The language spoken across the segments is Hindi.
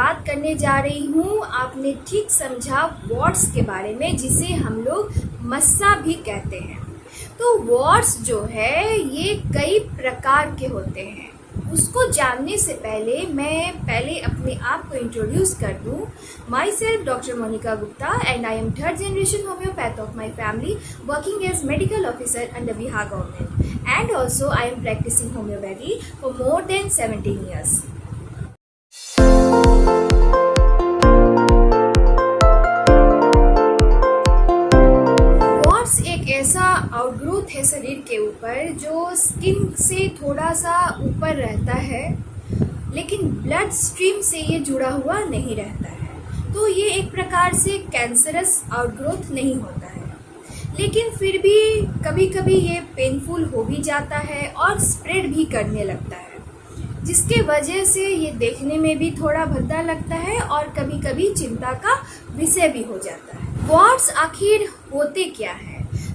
बात करने जा रही हूँ, आपने ठीक समझा, वॉर्ड्स के बारे में, जिसे हम लोग मस्सा भी कहते हैं। तो वॉर्ड्स जो है ये कई प्रकार के होते हैं। उसको जानने से पहले मैं अपने आप को इंट्रोड्यूस कर दूं। Myself doctor Monika Gupta and I am third generation homeopath of my family, working as medical officer under Bihar government, and also I am practising homeopathy for more than 17 years. एक ऐसा आउटग्रोथ है शरीर के ऊपर जो स्किन से थोड़ा सा ऊपर रहता है, लेकिन ब्लड स्ट्रीम से ये जुड़ा हुआ नहीं रहता है। तो ये एक प्रकार से कैंसरस आउटग्रोथ नहीं होता है, लेकिन फिर भी कभी कभी ये पेनफुल हो भी जाता है और स्प्रेड भी करने लगता है, जिसके वजह से ये देखने में भी थोड़ा भद्दा लगता है और कभी कभी चिंता का विषय भी हो जाता है। वॉर्ड्स आखिर होते क्या है?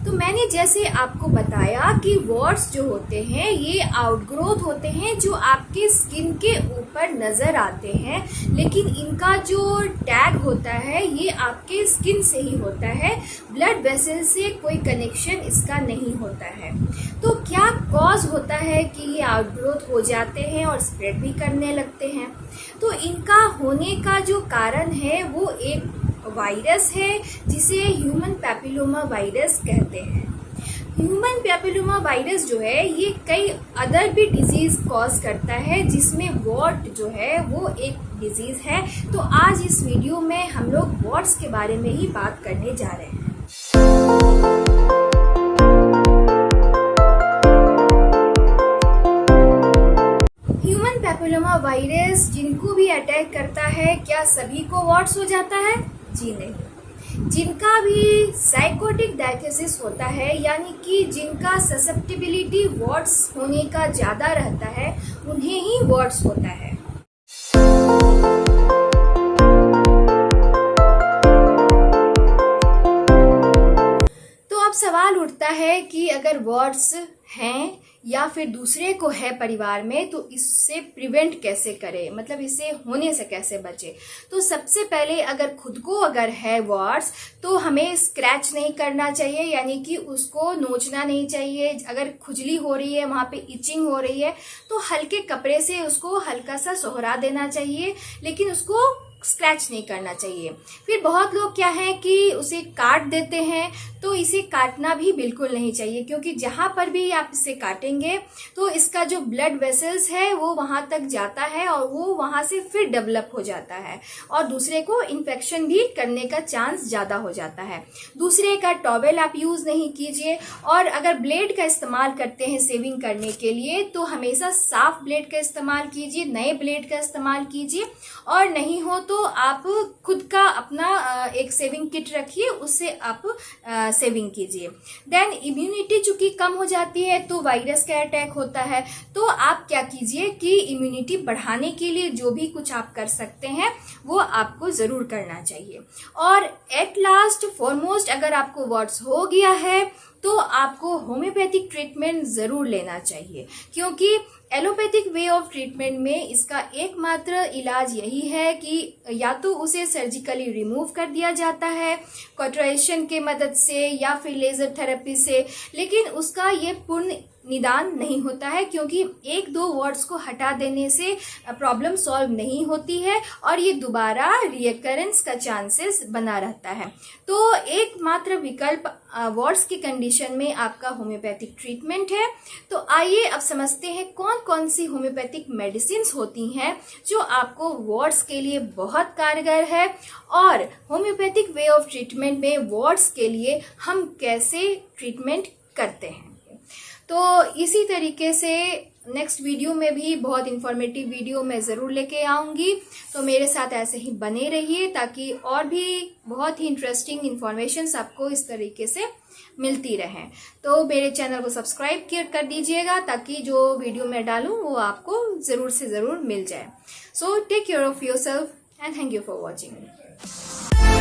तो मैंने जैसे आपको बताया कि वॉर्ड्स जो होते हैं ये आउटग्रोथ होते हैं जो आपके स्किन के ऊपर नजर आते हैं, लेकिन इनका जो टैग होता है ये आपके स्किन से ही होता है, ब्लड वेसल से कोई कनेक्शन इसका नहीं होता है। तो क्या कॉज होता है कि ये आउटग्रोथ हो जाते हैं और स्प्रेड भी करने लगते हैं? तो इनका होने का जो कारण है वो एक वायरस है जिसे ह्यूमन पैपिलोमा वायरस कहते हैं। ह्यूमन पैपिलोमा वायरस जो है ये कई अदर भी डिजीज कॉज करता है, जिसमें वॉर्ड जो है वो एक डिजीज है। तो आज इस वीडियो में हम लोग वॉर्ड्स के बारे में ही बात करने जा रहे हैं। ह्यूमन पैपिलोमा वायरस जिनको भी अटैक करता है, क्या सभी को वॉर्ड्स हो जाता है? जी नहीं। जिनका भी साइकोटिक डायथेसिस होता है, यानी कि जिनका ससेप्टिबिलिटी वॉर्ड्स होने का ज्यादा रहता है, उन्हें ही वॉर्ड्स होता है। तो अब सवाल उठता है कि अगर वॉर्ड्स हैं या फिर दूसरे को है परिवार में, तो इससे प्रिवेंट कैसे करें, मतलब इससे होने से कैसे बचे? तो सबसे पहले अगर खुद को अगर है वॉर्ड्स, तो हमें स्क्रैच नहीं करना चाहिए, यानी कि उसको नोचना नहीं चाहिए। अगर खुजली हो रही है, वहां पे इचिंग हो रही है, तो हल्के कपड़े से उसको हल्का सा सोहरा देना चाहिए, लेकिन उसको स्क्रैच नहीं करना चाहिए। फिर बहुत लोग क्या है कि उसे काट देते हैं, तो इसे काटना भी बिल्कुल नहीं चाहिए, क्योंकि जहां पर भी आप इसे काटेंगे तो इसका जो ब्लड वेसल्स है वो वहां तक जाता है और वो वहां से फिर डेवलप हो जाता है और दूसरे को इन्फेक्शन भी करने का चांस ज्यादा हो जाता है। दूसरे का टॉवेल आप यूज नहीं कीजिए, और अगर ब्लेड का इस्तेमाल करते हैं शेविंग करने के लिए, तो हमेशा साफ ब्लेड का इस्तेमाल कीजिए, नए ब्लेड का इस्तेमाल कीजिए, और नहीं हो तो आप खुद का अपना एक सेविंग किट रखिए, उससे आप सेविंग कीजिए। देन इम्यूनिटी चूंकि कम हो जाती है तो वायरस का अटैक होता है, तो आप क्या कीजिए कि इम्यूनिटी बढ़ाने के लिए जो भी कुछ आप कर सकते हैं वो आपको जरूर करना चाहिए। और एट लास्ट फॉरमोस्ट, अगर आपको वॉर्ड्स हो गया है तो आपको होम्योपैथिक ट्रीटमेंट जरूर लेना चाहिए, क्योंकि एलोपैथिक वे ऑफ ट्रीटमेंट में इसका एकमात्र इलाज यही है कि या तो उसे सर्जिकली रिमूव कर दिया जाता है कॉट्राइशन के मदद से या फिर लेजर थेरेपी से, लेकिन उसका ये पूर्ण निदान नहीं होता है, क्योंकि एक दो वॉर्ड्स को हटा देने से प्रॉब्लम सॉल्व नहीं होती है और ये दोबारा रिकरेंस का चांसेस बना रहता है। तो एकमात्र विकल्प वॉर्ड्स की कंडीशन में आपका होम्योपैथिक ट्रीटमेंट है। तो आइए अब समझते हैं कौन कौन सी होम्योपैथिक मेडिसिन होती हैं जो आपको वॉर्ड्स के लिए बहुत कारगर है, और होम्योपैथिक वे ऑफ ट्रीटमेंट में वॉर्ड्स के लिए हम कैसे ट्रीटमेंट करते हैं। तो इसी तरीके से नेक्स्ट वीडियो में भी बहुत इंफॉर्मेटिव वीडियो मैं ज़रूर लेके आऊँगी, तो मेरे साथ ऐसे ही बने रहिए ताकि और भी बहुत ही इंटरेस्टिंग इन्फॉर्मेशंस आपको इस तरीके से मिलती रहें। तो मेरे चैनल को सब्सक्राइब कर दीजिएगा ताकि जो वीडियो मैं डालूँ वो आपको ज़रूर से ज़रूर मिल जाए। So take care of yourself and thank you for watching.